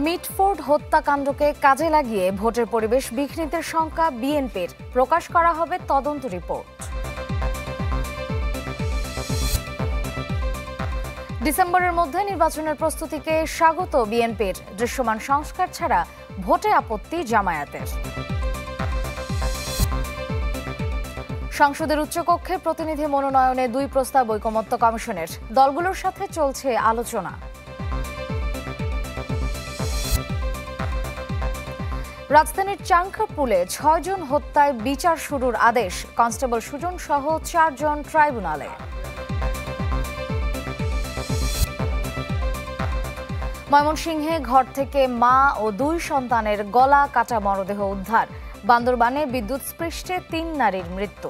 Mitford হত্যাকাণ্ডকে কাজে লাগিয়ে ভোটের পরিবেশ বিঘ্নিতের শঙ্কা বিএনপির, প্রকাশ করা হবে তদন্ত রিপোর্ট। ডিসেম্বরের মধ্যে নির্বাচনের প্রস্তুতিকে স্বাগত বিএনপির, দৃশ্যমান সংস্কার ছাড়া ভোটে আপত্তি জামায়াতের। সংসদের উচ্চকক্ষে প্রতিনিধি মনোনয়নে 2 প্রস্তাব ঐকমত্য কমিশনের, দলগুলোর সাথে চলছে আলোচনা। রাজধানীর চাংখাপুলে 6 জন হত্যায় বিচার শুরুর আদেশ, কনস্টেবল সুজন সহ 4 জন ট্রাইব্যুনালে। ময়মনসিংহে ঘর থেকে মা ও 2 সন্তানের গলা কাটা মরদেহ উদ্ধার, বান্দরবানে বিদ্যুৎস্পৃষ্টে 3 নারীর মৃত্যু।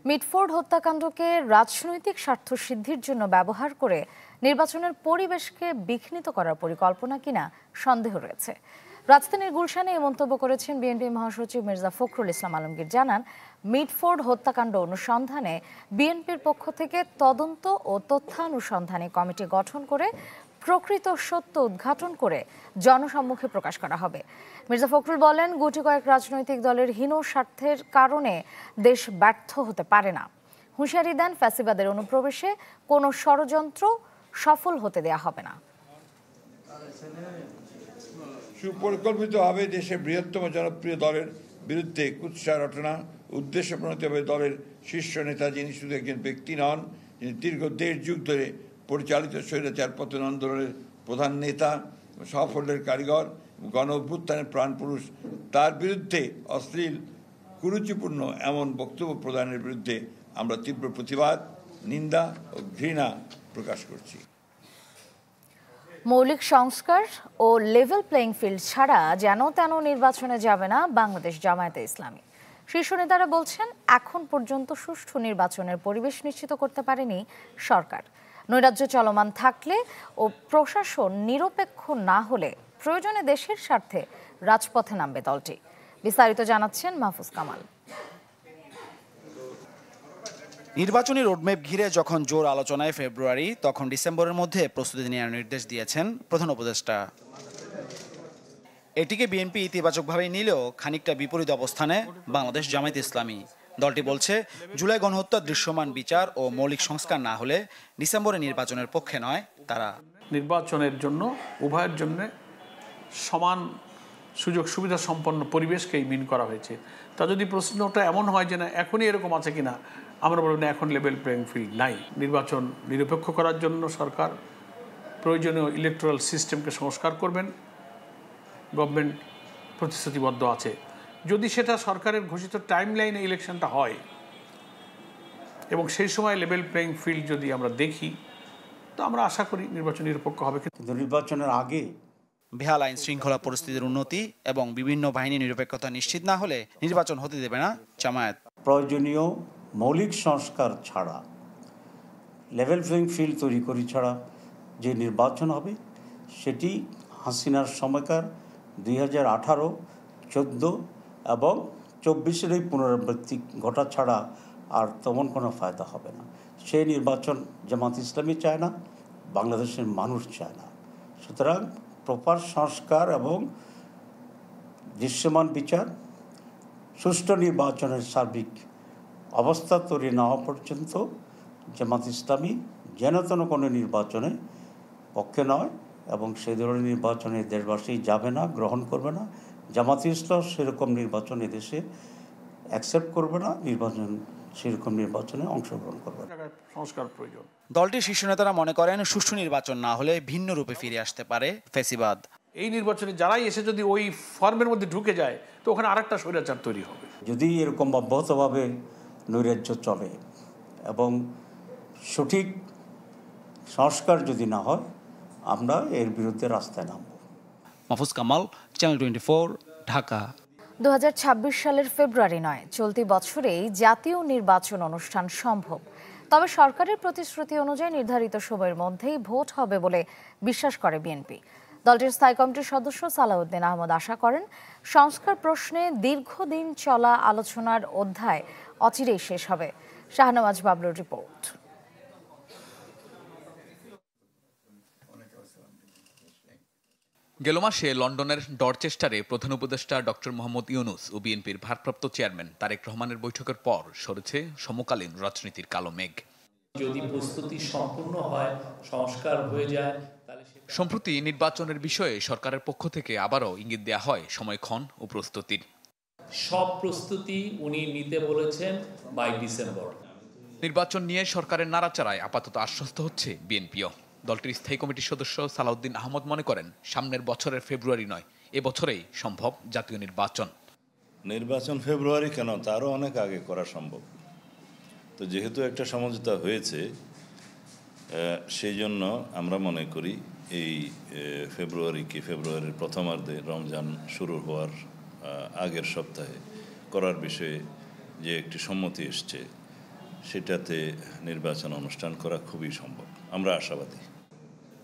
মিটফোর্ড হত্যাকাণ্ডকে রাজনৈতিক স্বার্থ সিদ্ধির জন্য ব্যবহার করে নির্বাচনের পরিবেশকে বিঘ্নিত করার পরিকল্পনা কিনা সন্দেহ রয়েছে। রাজধানীর গুলশানে এই মন্তব্য করেছেন বিএনপি মহাসচিব মির্জা ফখরুল ইসলাম আলমগীর। জানান, মিটফোর্ড হত্যাকাণ্ড অনুসন্ধানে বিএনপির পক্ষ থেকে তদন্ত ও তথ্যানুসন্ধানী কমিটি গঠন করে প্রকৃত সত্য উদ্ঘাটন করে জনসম্মুখে প্রকাশ করা হবে। মির্জা ফখরুল বলেন, গুটি কয়েক রাজনৈতিক দলের হীন স্বার্থের কারণে দেশ ব্যর্থ হতে পারে না। হুঁশিয়ারি দেন, ফ্যাসিবাদের অনুপ্রবেশে কোনো ষড়যন্ত্র সফল হতে দেয়া হবে না। সুপরিকল্পিতভাবে দেশের বৃহত্তম জনপ্রিয় দলের বিরুদ্ধে কুৎসা রটনা, উদ্দেশ্যপ্রণোদিতভাবে দলের শীর্ষ নেতা, যিনি শুধু একজন ব্যক্তি নন, যিনি দীর্ঘ 1.5 যুগ ধরে পরিচালিত স্বৈরাচার পতন আন্দোলনের প্রধান নেতা, সাফল্যের কারিগর, গণ অভ্যুত্থানের প্রাণপুরুষ, তার বিরুদ্ধে অশ্লীল, কুরুচিপূর্ণ এমন বক্তব্য প্রদানের বিরুদ্ধে আমরা তীব্র প্রতিবাদ, নিন্দা ও ঘৃণা প্রকাশ করছি। মৌলিক সংস্কার ও লেভেল প্লেইং ফিল্ড ছাড়া যেন তেন নির্বাচনে যাবে না বাংলাদেশ জামায়াতে ইসলামী। শীর্ষ নেতারা বলছেন, এখন পর্যন্ত সুষ্ঠু নির্বাচনের পরিবেশ নিশ্চিত করতে পারেনি সরকার। নৈরাজ্য চলমান থাকলে ও প্রশাসন নিরপেক্ষ না হলে প্রয়োজনে দেশের স্বার্থে রাজপথে নামবে দলটি। বিস্তারিত জানাচ্ছেন মাহফুজ কামাল। নির্বাচনী রোডম্যাপ ঘিরে যখন জোর আলোচনায় ফেব্রুয়ারি, তখন ডিসেম্বরের মধ্যে প্রস্তুতি নেওয়ার নির্দেশ দিয়েছেন প্রধান উপদেষ্টা। এটিকে বিএনপি ইতিবাচকভাবে নিলেও খানিকটা বিপরীত অবস্থানে বাংলাদেশ জামায়াতে ইসলামী। দলটি বলছে, জুলাই গণহত্যার দৃশ্যমান বিচার ও মৌলিক সংস্কার না হলে ডিসেম্বরে নির্বাচনের পক্ষে নয় তারা। নির্বাচনের জন্য উভয়ের জন্য সমান সুযোগ সুবিধা সম্পন্ন পরিবেশকেই মিন করা হয়েছে। তা যদি প্রশ্নটা এমন হয় যে না এখনই এরকম আছে কিনা, আমরা বলব না, এখন লেভেল প্লেইং ফিল্ড নাই। নির্বাচন নিরপেক্ষ করার জন্য সরকার প্রয়োজনীয় ইলেকটোরাল সিস্টেমকে সংস্কার করবেন, গভর্নমেন্ট প্রতিশ্রুতিবদ্ধ আছে। যদি সেটা সরকারের ঘোষিত টাইম লাইনে ইলেকশনটা হয় এবং সেই সময় লেভেল প্লেইং ফিল্ড যদি আমরা দেখি, তো আমরা আশা করি নির্বাচন নিরপেক্ষ হবে। কিন্তু নির্বাচনের আগে বেহাল আইন শৃঙ্খলা পরিস্থিতির উন্নতি এবং বিভিন্ন বাহিনী নিরপেক্ষতা নিশ্চিত না হলে নির্বাচন হতে দেবে না জামায়াত। প্রয়োজনীয় মৌলিক সংস্কার ছাড়া, লেভেল প্লেইং ফিল্ড তৈরি করি ছাড়া যে নির্বাচন হবে, সেটি হাসিনার সময়কার 2018, 14 এবং 24-এর এই পুনরাবৃত্তি ঘটা ছাড়া আর তেমন কোনো ফায়দা হবে না। সেই নির্বাচন জামায়াত ইসলামী চায় না, বাংলাদেশের মানুষ চায় না। সুতরাং প্রপার সংস্কার এবং দৃশ্যমান বিচার, সুষ্ঠু নির্বাচনের সার্বিক অবস্থা তৈরি না হওয়া পর্যন্ত জামায়াত ইসলামী যেন তেন কোনো নির্বাচনে পক্ষে নয় এবং সেই ধরনের নির্বাচনে দেশবাসী যাবে না, গ্রহণ করবে না। জামায়াত ইসলামী সেরকম নির্বাচন এদেশে অ্যাকসেপ্ট করবে না, সেরকম নির্বাচনে অংশগ্রহণ করবে না। সংস্কার প্রয়োজন। দলটির শীর্ষ নেতারা মনে করেন, সুষ্ঠু নির্বাচন না হলে ভিন্ন রূপে ফিরে আসতে পারে ফ্যাসিবাদ। এই নির্বাচনে যারাই এসে যদি ওই ফর্মের মধ্যে ঢুকে যায়, তো ওখানে আরেকটা স্বৈরাচার তৈরি হবে। যদি এরকম অব্যাহতভাবে নৈরাজ্য চলে এবং সঠিক সংস্কার যদি না হয়, আমরা এর বিরুদ্ধে রাস্তায় নামব। মাহফুজ কামাল, চ্যানেল 24, ঢাকা। 2026 সালের ফেব্রুয়ারি নয়, চলতি বছরেই জাতীয় নির্বাচন অনুষ্ঠান সম্ভব। তবে সরকারের প্রতিশ্রুতি অনুযায়ী নির্ধারিত সময়ের মধ্যেই ভোট হবে বলে বিশ্বাস করে বিএনপি। দলটির স্থায়ী কমিটির সদস্য সালাউদ্দিন আহমদ আশা করেন, সংস্কার প্রশ্নে দীর্ঘদিন চলা আলোচনার অধ্যায় অচিরেই শেষ হবে। শাহনওয়াজ বাবলুর রিপোর্ট। গেল মাসে লন্ডনের ডরচেস্টারে প্রধান উপদেষ্টা ডক্টর মোহাম্মদ ইউনূস ও বিএনপির ভারপ্রাপ্ত চেয়ারম্যান তারেক রহমানের বৈঠকের পর সরেছে সমকালীন রাজনীতির কালো মেঘ। যদি প্রস্তুতি সম্পূর্ণ হয়, সংস্কার হয়ে যায়, সম্প্রতি নির্বাচনের বিষয়ে সরকারের পক্ষ থেকে আবারও ইঙ্গিত দেওয়া হয় সময়ক্ষণ ও প্রস্তুতির। সব প্রস্তুতি উনি নিতে বলেছেন বাই ডিসেম্বর। নির্বাচন নিয়ে সরকারের নাড়াচাড়ায় আপাতত আশ্বস্ত হচ্ছে বিএনপিও। দলটির স্থায়ী কমিটির সদস্য সালাউদ্দিন আহমদ মনে করেন, সামনের বছরের ফেব্রুয়ারি নয়, এবছরেই সম্ভব জাতীয় নির্বাচন। নির্বাচন ফেব্রুয়ারি কেন, তারও অনেক আগে করা সম্ভব। তো যেহেতু একটা সমঝোতা হয়েছে, সেই জন্য আমরা মনে করি এই ফেব্রুয়ারির প্রথমার্ধে রমজান শুরু হওয়ার আগের সপ্তাহে করার বিষয়ে যে একটি সম্মতি এসছে, সেটাতে নির্বাচন অনুষ্ঠান করা খুবই সম্ভব। আমরা আশাবাদী।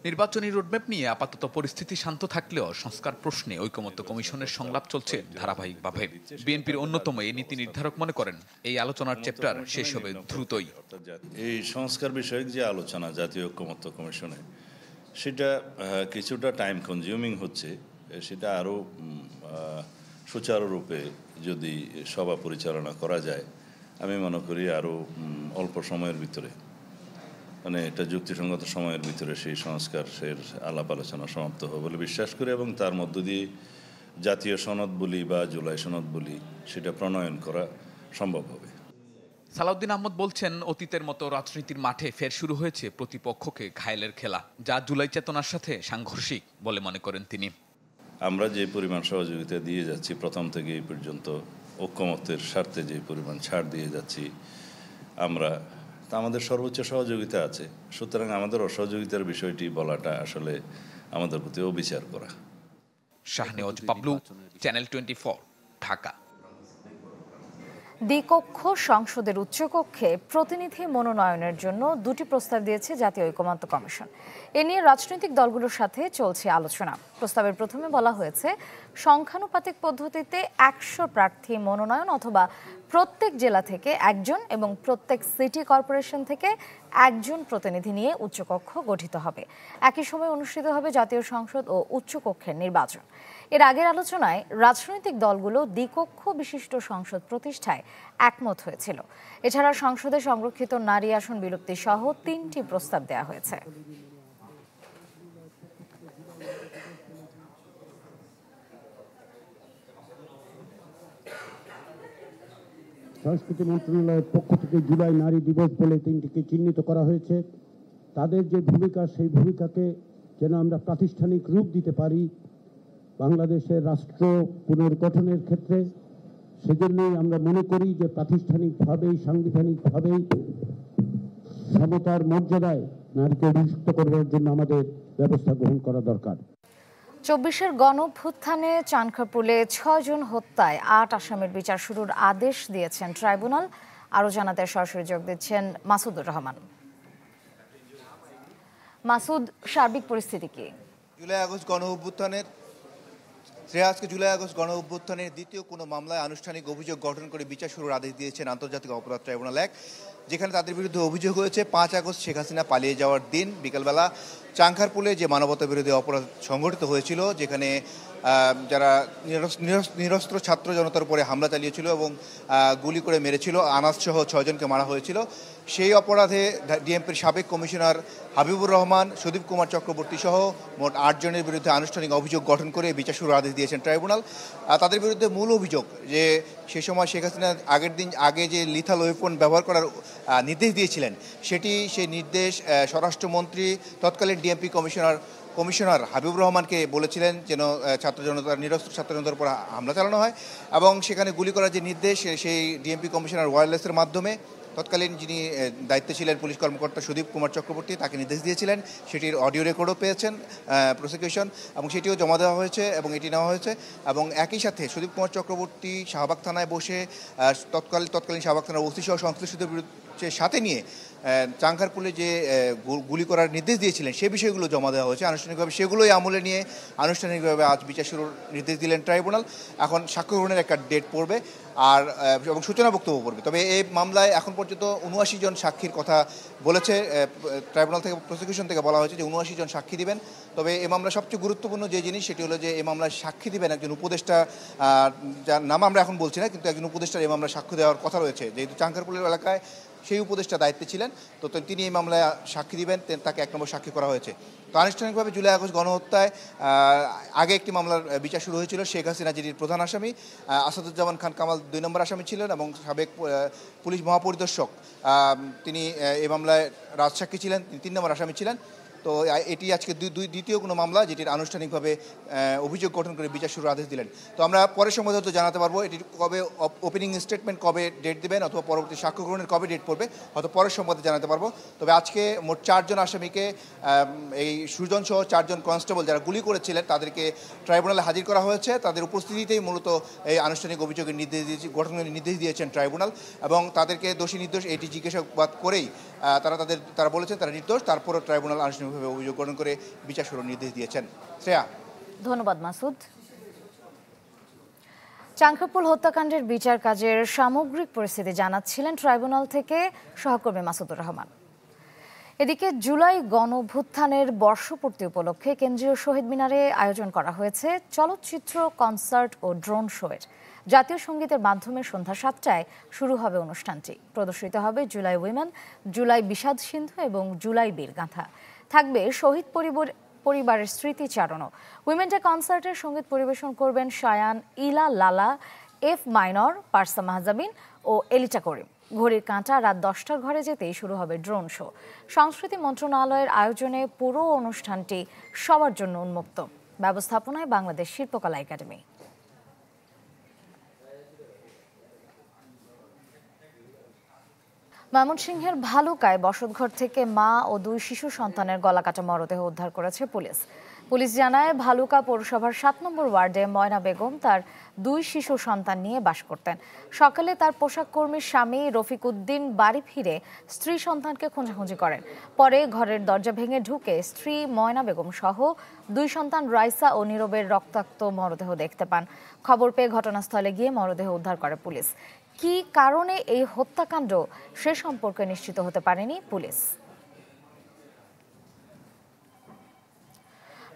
নির্বাচনী রোডম্যাপ নিয়ে আপাতত পরিস্থিতি শান্ত থাকলেও সংস্কার প্রশ্নে ঐকমত্য কমিশনের সংলাপ চলছে ধারাবাহিকভাবে। বিএনপির অন্যতম এই নীতি নির্ধারক মনে করেন, এই আলোচনার চ্যাপ্টার শেষ হবে দ্রুতই। এই সংস্কার বিষয়ক যে আলোচনা জাতীয় ঐকমত্য কমিশনে, সেটা কিছুটা টাইম কনজিউমিং হচ্ছে। সেটা আরও সুচারুরূপে যদি সভা পরিচালনা করা যায়, আমি মনে করি আরও অল্প সময়ের ভিতরে, মানে এটা যুক্তিসঙ্গত সময়ের ভিতরে সেই সংস্কারের আলাপ আলোচনা সমাপ্ত হবে বলে বিশ্বাস করি, এবং তার মধ্য দিয়ে জাতীয় সনদ বলি বা জুলাই সনদ বলি, সেটা প্রণয়ন করা সম্ভব হবে। সালাউদ্দিন আহমদ বলছেন, অতীতের মতো রাজনীতির মাঠে ফের শুরু হয়েছে প্রতিপক্ষকে ঘায়েলের খেলা, যা জুলাই চেতনার সাথে সাংঘর্ষিক বলে মনে করেন তিনি। আমরা যে পরিমাণ সহযোগিতা দিয়ে যাচ্ছি প্রথম থেকে এই পর্যন্ত, ঐকমত্যের স্বার্থে যে পরিমাণ ছাড় দিয়ে যাচ্ছি আমরা, তা আমাদের সর্বোচ্চ সহযোগিতা আছে। সুতরাং আমাদের অসহযোগিতার বিষয়টি বলাটা আসলে আমাদের প্রতি অবিচার করা। শাহনেওয়াজ বাবলু, চ্যানেল 24, ঢাকা। দ্বিকক্ষ সংসদের উচ্চকক্ষে প্রতিনিধি মনোনয়নের জন্য 2টি প্রস্তাব দিয়েছে জাতীয় ঐকমত্য কমিশন। এ নিয়ে রাজনৈতিক দলগুলোর সাথে চলছে আলোচনা। প্রস্তাবের প্রথমে বলা হয়েছে, সংখ্যানুপাতিক পদ্ধতিতে 100 প্রার্থী মনোনয়ন অথবা প্রত্যেক জেলা থেকে একজন এবং প্রত্যেক সিটি কর্পোরেশন থেকে একজন প্রতিনিধি নিয়ে উচ্চকক্ষ গঠিত হবে। একই সময় অনুষ্ঠিত হবে জাতীয় সংসদ ও উচ্চকক্ষের নির্বাচন। এর আগের আলোচনায় রাজনৈতিক দলগুলো দ্বিকক্ষ বিশিষ্ট সংসদ প্রতিষ্ঠায় একমত হয়েছিল। এছাড়া সংসদে সংরক্ষিত নারী আসন বিলুপ্তি সহ 3টি প্রস্তাব দেওয়া হয়েছে। সংস্কৃতি মন্ত্রণালয়ের পক্ষ থেকে জুলাই নারী দিবস বলে 3টিকে চিহ্নিত করা হয়েছে। তাদের যে ভূমিকা, সেই ভূমিকাকে যেন আমরা প্রাতিষ্ঠানিক রূপ দিতে পারি বাংলাদেশের রাষ্ট্র পুনর্গঠনের ক্ষেত্রে, সেজন্যই আমরা মনে করি যে প্রাতিষ্ঠানিকভাবেই সাংবিধানিকভাবেই সমতার মর্যাদায় নারীকে অভিযুক্ত করবার জন্য আমাদের ব্যবস্থা গ্রহণ করা দরকার। 24-এর গণঅভ্যুত্থানে চানখারপুলে 6 জন হত্যায় 8 আসামির বিচার শুরুর আদেশ দিয়েছেন ট্রাইব্যুনাল। আরও জানাতে সরাসরি যোগ দিচ্ছেন মাসুদুর রহমান। মাসুদ, সার্বিক পরিস্থিতি কি? জুলাই আগস্ট গণ অভ্যুত্থানের দ্বিতীয় কোনো মামলায় আনুষ্ঠানিক অভিযোগ গঠন করে বিচার শুরুর আদেশ দিয়েছেন আন্তর্জাতিক অপরাধ ট্রাইব্যুনাল 1, যেখানে তাদের বিরুদ্ধে অভিযোগ হয়েছে 5 আগস্ট শেখ হাসিনা পালিয়ে যাওয়ার দিন বিকেলবেলা চাংখারপুলে যে মানবতা বিরোধী অপরাধ সংঘটিত হয়েছিল, যেখানে যারা নিরস্ত্র ছাত্র জনতার উপরে হামলা চালিয়েছিল এবং গুলি করে মেরেছিল, আনাসসহ 6 জনকে মারা হয়েছিল, সেই অপরাধে ডিএমপির সাবেক কমিশনার হাবিবুর রহমান, সুদীপ কুমার চক্রবর্তী সহ মোট 8 জনের বিরুদ্ধে আনুষ্ঠানিক অভিযোগ গঠন করে বিচার শুরুর আদেশ দিয়েছেন ট্রাইব্যুনাল। তাদের বিরুদ্ধে মূল অভিযোগ যে সে সময় শেখ হাসিনা আগে যে লিথাল ওয়েপন ব্যবহার করার নির্দেশ দিয়েছিলেন, সেই নির্দেশ স্বরাষ্ট্রমন্ত্রী তৎকালীন ডিএমপি কমিশনার হাবিবুর রহমানকে বলেছিলেন যেন নিরস্ত্র ছাত্র জনতার উপর হামলা চালানো হয়, এবং সেখানে গুলি করার যে নির্দেশ সেই ডিএমপি কমিশনার ওয়্যারলেসের মাধ্যমে তৎকালীন যিনি দায়িত্বে ছিলেন পুলিশ কর্মকর্তা সুদীপ কুমার চক্রবর্তী তাকে নির্দেশ দিয়েছিলেন। সেটির অডিও রেকর্ডও পেয়েছেন প্রসিকিউশন, এবং সেটিও জমা দেওয়া হয়েছে এবং এটি নেওয়া হয়েছে। এবং একই সাথে সুদীপ কুমার চক্রবর্তী শাহবাগ থানায় বসে তৎকালীন শাহবাগ থানার ওসি সহ সংশ্লিষ্টদের সাথে নিয়ে চাঙ্কারপুলে যে গুলি করার নির্দেশ দিয়েছিলেন সে বিষয়গুলো জমা দেওয়া হয়েছে আনুষ্ঠানিকভাবে, সেগুলোই আমলে নিয়ে আনুষ্ঠানিকভাবে আজ বিচার শুরুর নির্দেশ দিলেন ট্রাইব্যুনাল। এখন সাক্ষ্য গ্রহণের একটা ডেট পড়বে আর এবং সূচনা বক্তব্য পড়বে। তবে এই মামলায় এখন পর্যন্ত 79 জন সাক্ষীর কথা বলেছে ট্রাইব্যুনাল থেকে, প্রসিকিউশন থেকে বলা হয়েছে যে 79 জন সাক্ষী দিবেন। তবে এই মামলার সবচেয়ে গুরুত্বপূর্ণ যে জিনিস সেটি হলো যে এই মামলায় সাক্ষী দিবেন একজন উপদেষ্টা, যার নাম আমরা এখন বলছি না, কিন্তু একজন উপদেষ্টার এই মামলায় সাক্ষ্য দেওয়ার কথা রয়েছে। যেহেতু চাঙ্কারপুলের এলাকায় সেই উপদেষ্টা দায়িত্বে ছিলেন, তো তিনি এই মামলায় সাক্ষী দিবেন, তাকে 1 নম্বর সাক্ষী করা হয়েছে। তো আনুষ্ঠানিকভাবে জুলাই আগস্ট গণহত্যায় আগে একটি মামলার বিচার শুরু হয়েছিল। শেখ হাসিনা যিনি প্রধান আসামি, আসাদুজ্জামান খান কামাল 2 নম্বর আসামি ছিলেন এবং সাবেক পুলিশ মহাপরিদর্শক তিনি এই মামলায় রাজসাক্ষী ছিলেন, 3 নম্বর আসামি ছিলেন। তো এটি আজকে দ্বিতীয় কোনো মামলা যেটির আনুষ্ঠানিকভাবে অভিযোগ গঠন করে বিচার শুরুর আদেশ দিলেন। তো আমরা পরের সময় হয়তো জানাতে পারবো এটি কবে ওপেনিং স্টেটমেন্ট কবে ডেট দেবেন অথবা পরবর্তী সাক্ষ্য গ্রহণের কবে ডেট পড়বে হয়তো পরের সংবাদে জানাতে পারবো। তবে আজকে মোট 4 জন আসামিকে, এই সুজন সহ 4 জন কনস্টেবল যারা গুলি করেছিলেন তাদেরকে ট্রাইব্যুনালে হাজির করা হয়েছে। তাদের উপস্থিতিতেই মূলত এই আনুষ্ঠানিক অভিযোগের গঠনের নির্দেশ দিয়েছেন ট্রাইব্যুনাল এবং তাদেরকে দোষী নির্দোষ এটি জিজ্ঞাসাবাদ করেই তারা বলেছেন তারা নির্দোষ। তারপরও ট্রাইব্যুনাল আনুষ্ঠানিকভাবে অভিযোগ গঠন করে বিচার শুরুর নির্দেশ দিয়েছেন। শ্রেয়া। ধন্যবাদ মাসুদ। চাঙ্কারপুল হত্যাকাণ্ডের বিচার কাজের সামগ্রিক পরিস্থিতি জানাচ্ছিলেন ট্রাইব্যুনাল থেকে সহকর্মী মাসুদুর রহমান। এদিকে জুলাই গণঅভ্যুত্থানের বর্ষপূর্তি উপলক্ষে কেন্দ্রীয় শহীদ মিনারে আয়োজন করা হয়েছে চলচ্চিত্র, কনসার্ট ও ড্রোন শোয়ের। জাতীয় সঙ্গীতের মাধ্যমে সন্ধ্যা 7টায় শুরু হবে অনুষ্ঠানটি। প্রদর্শিত হবে জুলাই উইমেন, জুলাই বিষাদ সিন্ধু এবং জুলাই বীরগাথা। থাকবে শহীদ পরিবারের স্মৃতিচারণও। উইমেন ডে কনসার্টের সঙ্গীত পরিবেশন করবেন শায়ান, ইলা লালা, এফ মাইনর, পারসা মাহজাবিন ও এলিটা করিম। ঘড়ির কাঁটা রাত 10টার ঘরে যেতেই শুরু হবে ড্রোন শো। সংস্কৃতি মন্ত্রণালয়ের আয়োজনে পুরো অনুষ্ঠানটি সবার জন্য উন্মুক্ত। ব্যবস্থাপনায় বাংলাদেশ শিল্পকলা একাডেমি। ময়মনসিংহের ভালুকায় বসতঘর থেকে মা ও 2 শিশু সন্তানের গলাকাটা মরদেহ উদ্ধার করেছে পুলিশ জানায় ভালুকা পৌরসভার 7 নম্বর ওয়ার্ডে ময়না বেগম তার 2 শিশু সন্তান নিয়ে বাস করতেন। সকালে তার পোশাক কর্মীর স্বামী রফিক উদ্দিন বাড়ি ফিরে স্ত্রী সন্তানকে খোঁজাখুঁজি করেন। পরে ঘরের দরজা ভেঙে ঢুকে স্ত্রী ময়না বেগম সহ 2 সন্তান রাইসা ও নীরবের রক্তাক্ত মরদেহ দেখতে পান। খবর পেয়ে ঘটনাস্থলে গিয়ে মরদেহ উদ্ধার করে পুলিশ। কি কারণে এই হত্যাকাণ্ড সে সম্পর্কে নিশ্চিত হতে পারেনি পুলিশ।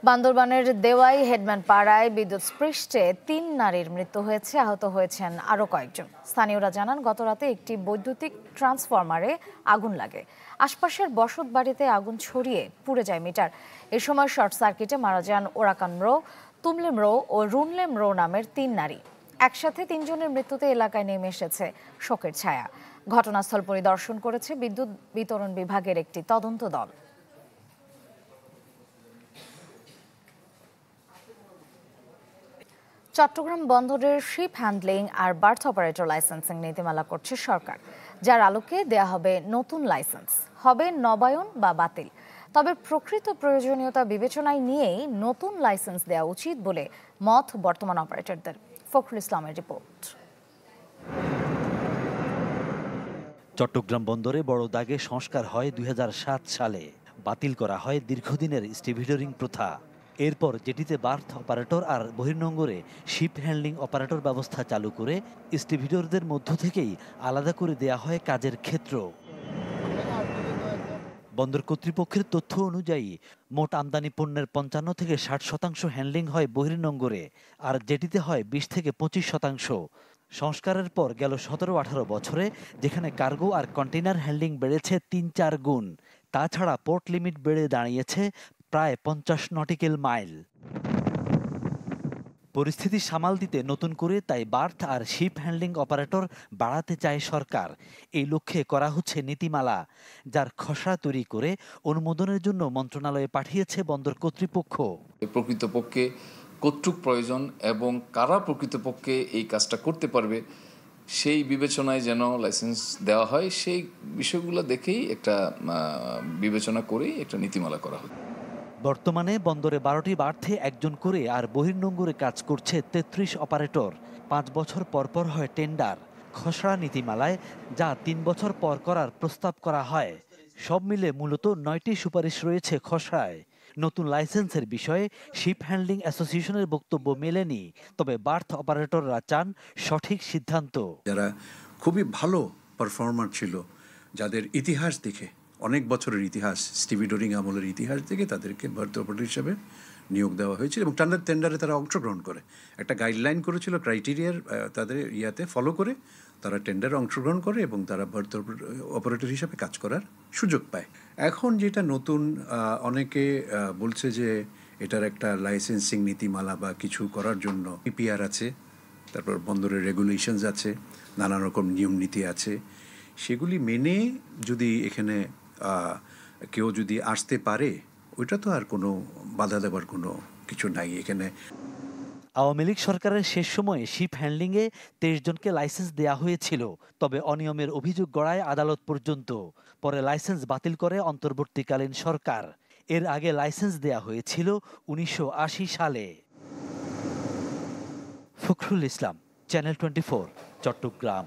বান্দরবানের দেওয়াই হেডম্যান পাড়ায় বিদ্যুৎ স্পৃষ্টে 3 নারীর মৃত্যু হয়েছে, আহত হয়েছেন আরও কয়েকজন। স্থানীয়রা জানান গতরাতে একটি বৈদ্যুতিক ট্রান্সফরমারে আগুন লাগে। আশপাশের বসত বাড়িতে আগুন ছড়িয়ে পুড়ে যায় মিটার। এ সময় শর্ট সার্কিটে মারা যান ওরাকান রো, তুমলেম রো ও রুনলেম রো নামের 3 নারী। একসাথে 3 জনের মৃত্যুতে এলাকায় নেমে এসেছে শোকের ছায়া। ঘটনাস্থল পরিদর্শন করেছে বিদ্যুৎ বিতরণ বিভাগের একটি তদন্ত দল। চট্টগ্রাম বন্দরের শিপ হ্যান্ডলিং আর বার্থ অপারেটর লাইসেন্সিং নীতিমালা করছে সরকার, যার আলোকে দেয়া হবে নতুন লাইসেন্স। হবে নবায়ন বা বাতিল। তবে প্রকৃত প্রয়োজনীয়তা বিবেচনায় নিয়েই নতুন লাইসেন্স দেওয়া উচিত বলে মত বর্তমান অপারেটরদের। ফখরুল ইসলামের রিপোর্ট। চট্টগ্রাম বন্দরে বড় দাগে সংস্কার হয় 2007 সালে। বাতিল করা হয় দীর্ঘদিনের স্টিভিডোরিং প্রথা। এরপর যেটিতে বার্থ অপারেটর আর বহির্নোঙরে শিপ হ্যান্ডলিং অপারেটর ব্যবস্থা চালু করে স্টিভিডোরদের মধ্য থেকেই আলাদা করে দেয়া হয় কাজের ক্ষেত্র। বন্দর কর্তৃপক্ষের তথ্য অনুযায়ী মোট আমদানি পণ্যের 55 থেকে 60% হ্যান্ডলিং হয় বহির্নোঙরে, আর যেটিতে হয় 20 থেকে 25%। সংস্কারের পর গেল 17-18 বছরে যেখানে কার্গো আর কন্টেইনার হ্যান্ডলিং বেড়েছে 3-4 গুণ। তাছাড়া পোর্ট লিমিট বেড়ে দাঁড়িয়েছে প্রায় 50 নটিক্যাল মাইল। পরিস্থিতি সামাল দিতে নতুন করে তাই বার্থ আর শিপ হ্যান্ডলিং অপারেটর বাড়াতে চায় সরকার। এই লক্ষ্যে করা হচ্ছে নীতিমালা, যার খসড়া তৈরি করে অনুমোদনের জন্য মন্ত্রণালয়ে পাঠিয়েছে বন্দর কর্তৃপক্ষ। প্রকৃতপক্ষে কতটুক প্রয়োজন এবং কারা প্রকৃতপক্ষে এই কাজটা করতে পারবে সেই বিবেচনায় যেন লাইসেন্স দেওয়া হয়, সেই বিষয়গুলো দেখেই একটা বিবেচনা করেই একটা নীতিমালা করা হয়। বর্তমানে বন্দরে 12টি বার্থে একজন করে আর বহির্নোঙরে কাজ করছে 33 অপারেটর। 5 বছর পর পর হয় টেন্ডার। খসড়া নীতিমালায় যা 3 বছর পর করার প্রস্তাব করা হয়। সব মিলে মূলত 9টি সুপারিশ রয়েছে খসড়ায়। নতুন লাইসেন্সের বিষয়ে শিপ হ্যান্ডলিং অ্যাসোসিয়েশনের বক্তব্য মেলেনি, তবে বার্থ অপারেটররা চান সঠিক সিদ্ধান্ত। যারা খুবই ভালো পারফর্মার ছিল, যাদের ইতিহাস দেখে, অনেক বছরের ইতিহাস, স্টিভি ডোরিং আমলের ইতিহাস দেখে তাদেরকে বার্থ অপারেটর হিসেবে নিয়োগ দেওয়া হয়েছিল এবং টেন্ডারে তারা অংশগ্রহণ করে একটা গাইডলাইন করেছিল, ক্রাইটেরিয়ার তাদের ইয়াতে ফলো করে তারা টেন্ডারে অংশগ্রহণ করে এবং তারা বার্থ অপারেটর হিসাবে কাজ করার সুযোগ পায়। এখন যেটা নতুন অনেকে বলছে যে এটার একটা লাইসেন্সিং নীতিমালা বা কিছু করার জন্য পিপিআর আছে, তারপর বন্দরের রেগুলেশনস আছে, নানা রকম নিয়ম নীতি আছে, সেগুলি মেনে যদি এখানে কেউ যদি আসতে পারে, ওইটা তো আর কোনো বাধা দেওয়ার কোনো কিছু নাই এখানে। আওয়ামী লীগ সরকারের শেষ সময়ে শিপ হ্যান্ডলিংয়ে 23 জনকে লাইসেন্স দেয়া হয়েছিল, তবে অনিয়মের অভিযোগ গড়ায় আদালত পর্যন্ত। পরে লাইসেন্স বাতিল করে অন্তর্বর্তীকালীন সরকার। এর আগে লাইসেন্স দেয়া হয়েছিল 1980 সালে। ফখরুল ইসলাম, চ্যানেল 24, চট্টগ্রাম।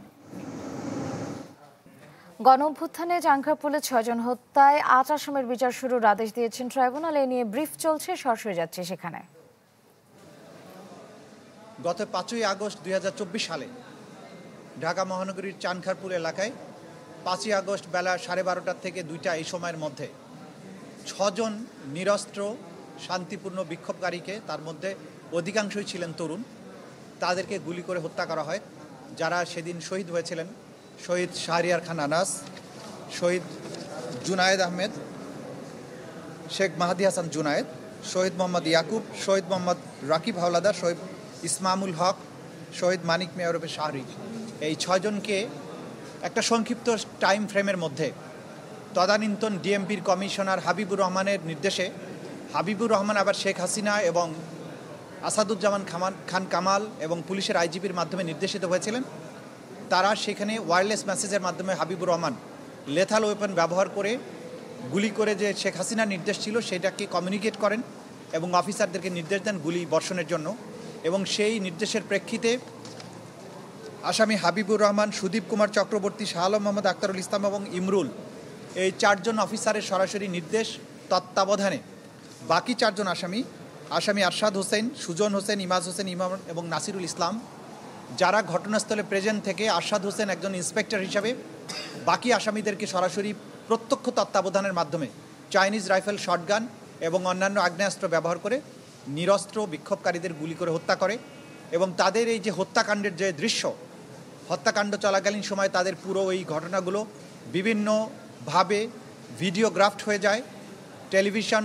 গণঅভ্যুত্থানে চানখারপুলে 6 জন হত্যায় 8 আসামির বিচার শুরুর আদেশ দিয়েছেন ট্রাইব্যুনাল। এ নিয়ে ব্রিফ চলছে, সরাসরি যাচ্ছে সেখানে। গত 5ই আগস্ট 2024 সালে ঢাকা মহানগরীর চানখারপুল এলাকায় 5ই আগস্ট বেলা 12:30 থেকে 2টা এই সময়ের মধ্যে 6 জন নিরস্ত্র শান্তিপূর্ণ বিক্ষোভকারীকে, তার মধ্যে অধিকাংশই ছিলেন তরুণ, তাদেরকে গুলি করে হত্যা করা হয়। যারা সেদিন শহীদ হয়েছিলেন: শহীদ শাহরিয়ার খান আনাস, শহীদ জুনায়েদ আহমেদ, শেখ মাহাদি হাসান জুনায়েদ, শহীদ মোহাম্মদ ইয়াকুব, শহীদ মোহাম্মদ রাকিব হাওলাদার, শহীদ ইসমামুল হক, শহীদ মানিক মেয়রবে শাহরি। এই 6 জনকে একটা সংক্ষিপ্ত টাইম ফ্রেমের মধ্যে তদানীন্তন ডিএমপির কমিশনার হাবিবুর রহমানের নির্দেশে, হাবিবুর রহমান আবার শেখ হাসিনা এবং আসাদুজ্জামান খান কামাল এবং পুলিশের আইজিপির মাধ্যমে নির্দেশিত হয়েছিলেন। তারা সেখানে ওয়্যারলেস মেসেজের মাধ্যমে হাবিবুর রহমান লেথাল ওয়েপন ব্যবহার করে গুলি করে, যে শেখ হাসিনার নির্দেশ ছিল সেটাকে কমিউনিকেট করেন এবং অফিসারদেরকে নির্দেশ দেন গুলি বর্ষণের জন্য। এবং সেই নির্দেশের প্রেক্ষিতে আসামি হাবিবুর রহমান, সুদীপ কুমার চক্রবর্তী, শাহ আলম মোহাম্মদ আখতারুল ইসলাম এবং ইমরুল, এই 4 জন অফিসারের সরাসরি নির্দেশ তত্ত্বাবধানে বাকি 4 জন আসামি আরশাদ হোসেন, সুজন হোসেন, ইমাজ হোসেন ইমাম এবং নাসিরুল ইসলাম, যারা ঘটনাস্থলে প্রেজেন্ট থেকে আরশাদ হোসেন একজন ইন্সপেক্টর হিসাবে বাকি আসামিদেরকে সরাসরি প্রত্যক্ষ তত্ত্বাবধানের মাধ্যমে চাইনিজ রাইফেল, শটগান এবং অন্যান্য আগ্নেয়াস্ত্র ব্যবহার করে নিরস্ত্র বিক্ষোভকারীদের গুলি করে হত্যা করে। এবং তাদের এই যে হত্যাকাণ্ডের যে দৃশ্য, হত্যাকাণ্ড চলাকালীন সময় তাদের পুরো এই ঘটনাগুলো বিভিন্নভাবে ভিডিওগ্রাফড হয়ে যায়। টেলিভিশন,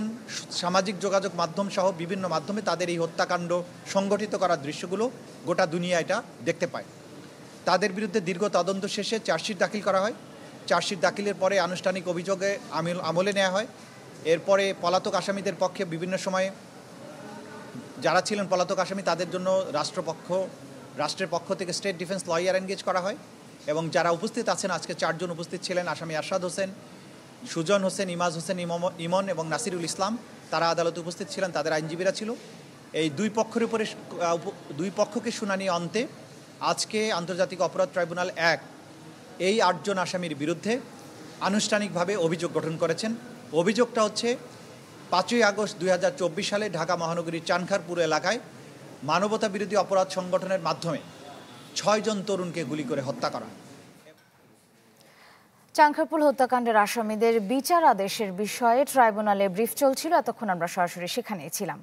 সামাজিক যোগাযোগ মাধ্যম সহ বিভিন্ন মাধ্যমে তাদের এই হত্যাকাণ্ড সংগঠিত করার দৃশ্যগুলো গোটা দুনিয়া এটা দেখতে পায়। তাদের বিরুদ্ধে দীর্ঘ তদন্ত শেষে চার্জশিট দাখিল করা হয়। চার্জশিট দাখিলের পরে আনুষ্ঠানিক অভিযোগে আমলে নেওয়া হয়। এরপরে পলাতক আসামিদের পক্ষে বিভিন্ন সময়ে যারা ছিলেন পলাতক আসামি, তাদের জন্য রাষ্ট্রের পক্ষ থেকে স্টেট ডিফেন্স লয়ার এনগেজ করা হয়। এবং যারা উপস্থিত আছেন, আজকে 4 জন উপস্থিত ছিলেন, আসামি আরশাদ হোসেন, সুজন হোসেন, ইমাজ হোসেন ইমন এবং নাসিরুল ইসলাম, তারা আদালতে উপস্থিত ছিলেন, তাদের আইনজীবীরা ছিল। এই দুই পক্ষকে শুনানি অন্তে আজকে আন্তর্জাতিক অপরাধ ট্রাইব্যুনাল 1 এই 8 জন আসামির বিরুদ্ধে আনুষ্ঠানিকভাবে অভিযোগ গঠন করেছেন। অভিযোগটা হচ্ছে 5ই আগস্ট 2024 সালে ঢাকা মহানগরীর চানখারপুর এলাকায় মানবতা বিরোধী অপরাধ সংগঠনের মাধ্যমে 6 জন তরুণকে গুলি করে হত্যা করা। চানখারপুল হত্যাকাণ্ডের আসামিদের বিচার আদেশের বিষয়ে ট্রাইব্যুনালে ব্রিফ চলছিল, এতক্ষণ আমরা সরাসরি সেখানেই ছিলাম।